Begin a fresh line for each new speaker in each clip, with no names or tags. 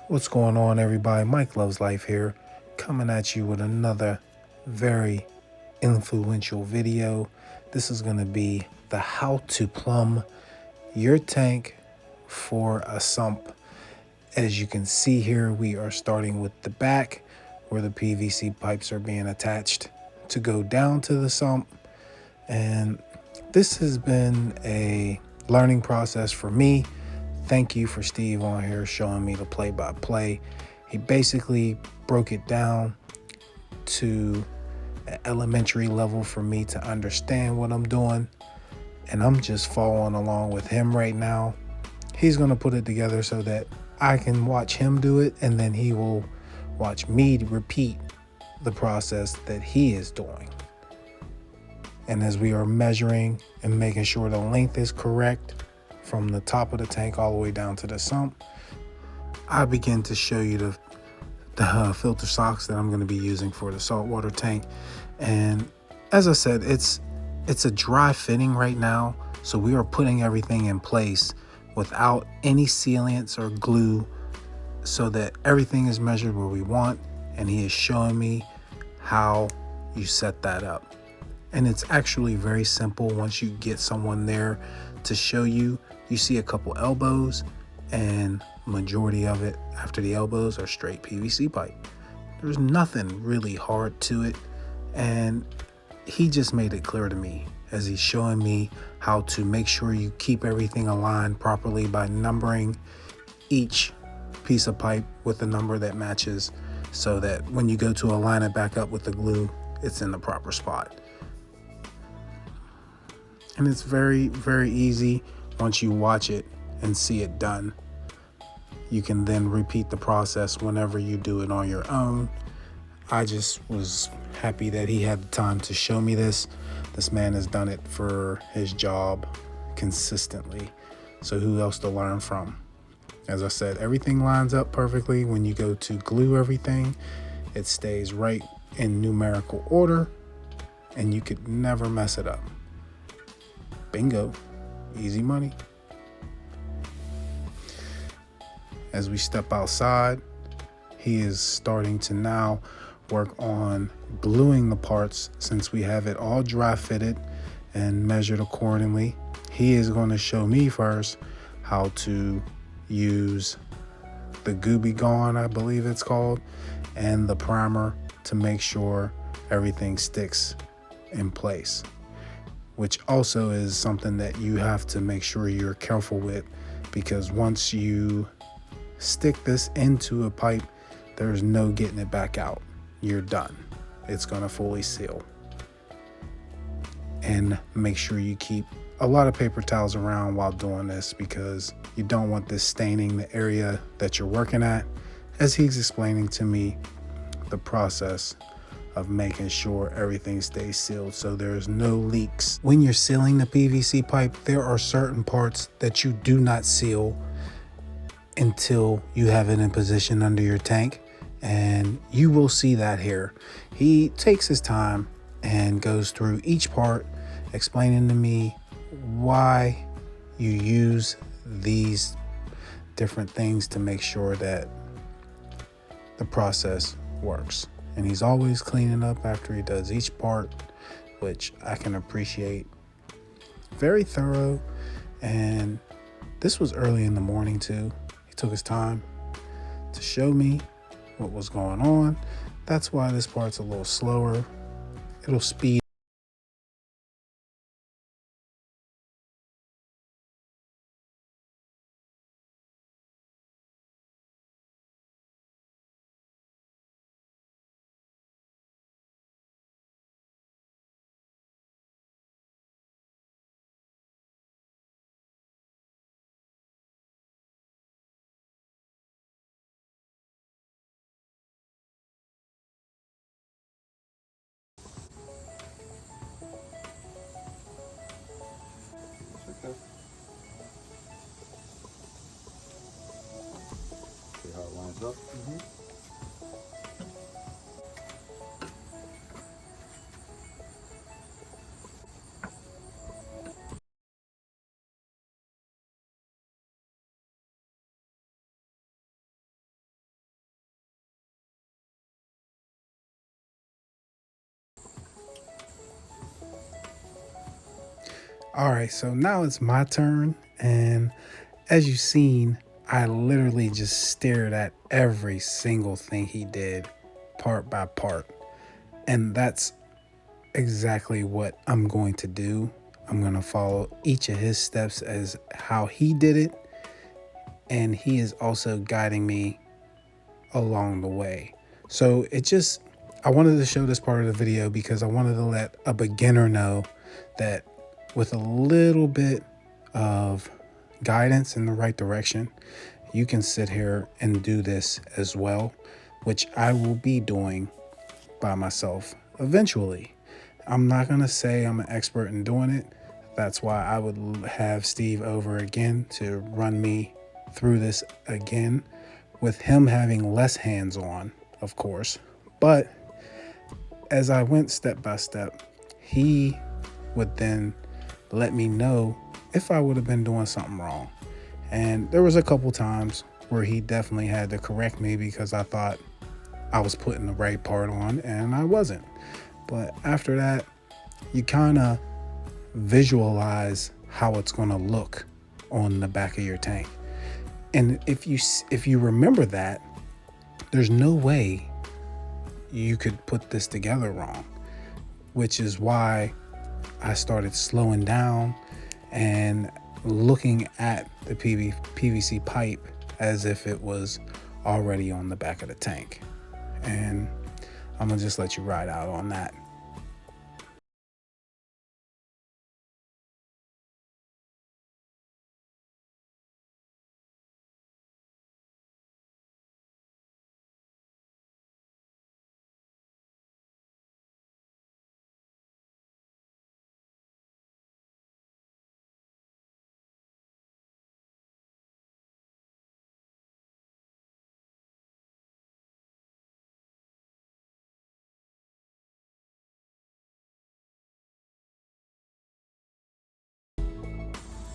What's going on, everybody? Mike Loves Life here, coming at you with another very influential video. This is going to be the how to plumb your tank for a sump. As you can see here, we are starting with the back where the PVC pipes are being attached to go down to the sump. And this has been a learning process for me. Thank you for Steve on here showing me the play-by-play. He basically broke it down to an elementary level for me to understand what I'm doing. And I'm just following along with him right now. He's going to put it together so that I can watch him do it, and then he will watch me repeat the process that he is doing. And as we are measuring and making sure the length is correct, from the top of the tank all the way down to the sump, I begin to show you the filter socks that I'm going to be using for the saltwater tank. And as I said, it's a dry fitting right now, so we are putting everything in place without any sealants or glue so that everything is measured where we want, and he is showing me how you set that up. And it's actually very simple once you get someone there to show you. You see a couple elbows, and majority of it after the elbows are straight PVC pipe. There's nothing really hard to it, and he just made it clear to me as he's showing me how to make sure you keep everything aligned properly by numbering each piece of pipe with the number that matches, so that when you go to align it back up with the glue, it's in the proper spot. And it's very, very easy. Once you watch it and see it done, you can then repeat the process whenever you do it on your own. I just was happy that he had the time to show me this. This man has done it for his job consistently. So who else to learn from? As I said, everything lines up perfectly. When you go to glue everything, it stays right in numerical order, and you could never mess it up. Bingo. Easy money. As we step outside, he is starting to now work on gluing the parts. Since we have it all dry fitted and measured accordingly, he is going to show me first how to use the Gooby Gone, I believe it's called, and the primer to make sure everything sticks in place, which also is something that you have to make sure you're careful with, because once you stick this into a pipe, there's no getting it back out. You're done. It's going to fully seal. And make sure you keep a lot of paper towels around while doing this, because you don't want this staining the area that you're working at. As he's explaining to me the process of making sure everything stays sealed so there's no leaks. When you're sealing the PVC pipe, there are certain parts that you do not seal until you have it in position under your tank, and you will see that here. He takes his time and goes through each part, explaining to me why you use these different things to make sure that the process works. And he's always cleaning up after he does each part, which I can appreciate. Very thorough. And this was early in the morning too. He took his time to show me what was going on. That's why this part's a little slower. It'll speed
See how it lines up?
All right, so now it's my turn, and as you've seen, I literally just stared at every single thing he did, part by part. And that's exactly what I'm going to do. I'm going to follow each of his steps as how he did it, and he is also guiding me along the way. So I wanted to show this part of the video because I wanted to let a beginner know that with a little bit of guidance in the right direction, you can sit here and do this as well, which I will be doing by myself eventually. I'm not going to say I'm an expert in doing it. That's why I would have Steve over again to run me through this again, with him having less hands-on, of course. But as I went step by step, he would then let me know if I would have been doing something wrong. And there was a couple times where he definitely had to correct me because I thought I was putting the right part on and I wasn't. But after that, you kind of visualize how it's going to look on the back of your tank. And if you remember that, there's no way you could put this together wrong, which is why I started slowing down and looking at the PVC pipe as if it was already on the back of the tank. And I'm gonna just let you ride out on that.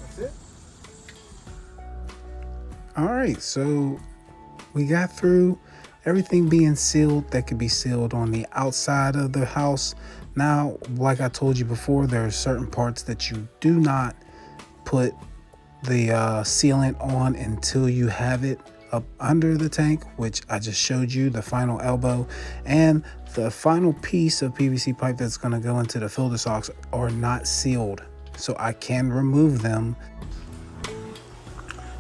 That's it.
All right, so we got through everything being sealed that could be sealed on the outside of the house. Now, like I told you before, there are certain parts that you do not put the sealant on until you have it up under the tank, which I just showed you, the final elbow and the final piece of PVC pipe that's going to go into the filter socks are not sealed, so I can remove them.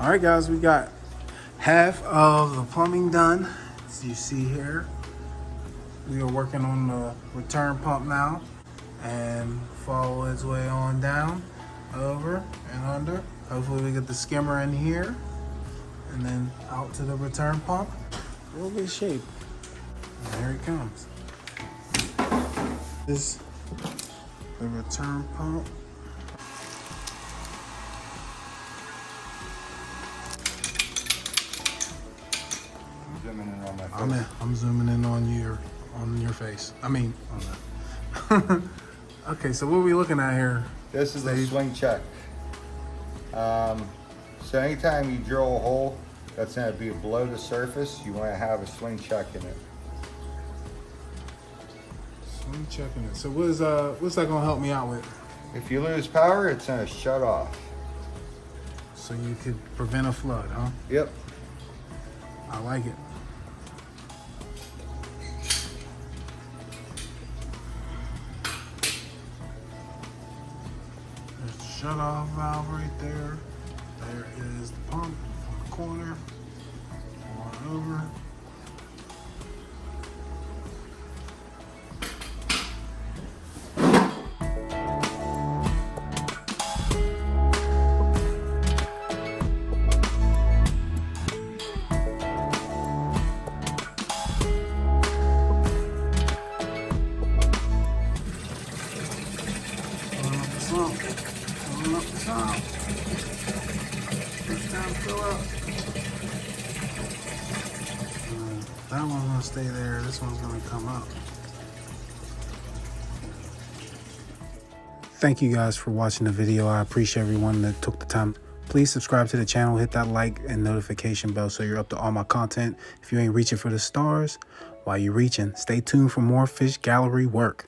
All right, guys, we got half of the plumbing done. As you see here, we are working on the return pump now, and follow its way on down, over and under. Hopefully we get the skimmer in here and then out to the return pump. Real good shape. And there it comes. This is the return pump.
Zooming in on my face.
I'm zooming in on your face. I mean, on that. Okay, so what are we looking at here?
This is a swing check. So anytime you drill a hole that's going to be below the surface, you want to have a swing check in it.
Swing checking it. So what's that gonna help me out with?
If you lose power, it's going to shut off.
So you could prevent a flood, huh?
Yep.
I like it. There's the shut off valve right there. There is the pump on the corner. On over. Filling up the sump. First time fill up. That one's gonna stay there. This one's gonna come up. Thank you guys for watching the video. I appreciate everyone that took the time. Please subscribe to the channel, hit that like and notification bell so you're up to all my content. If you ain't reaching for the stars, while you're reaching, stay tuned for more fish gallery work.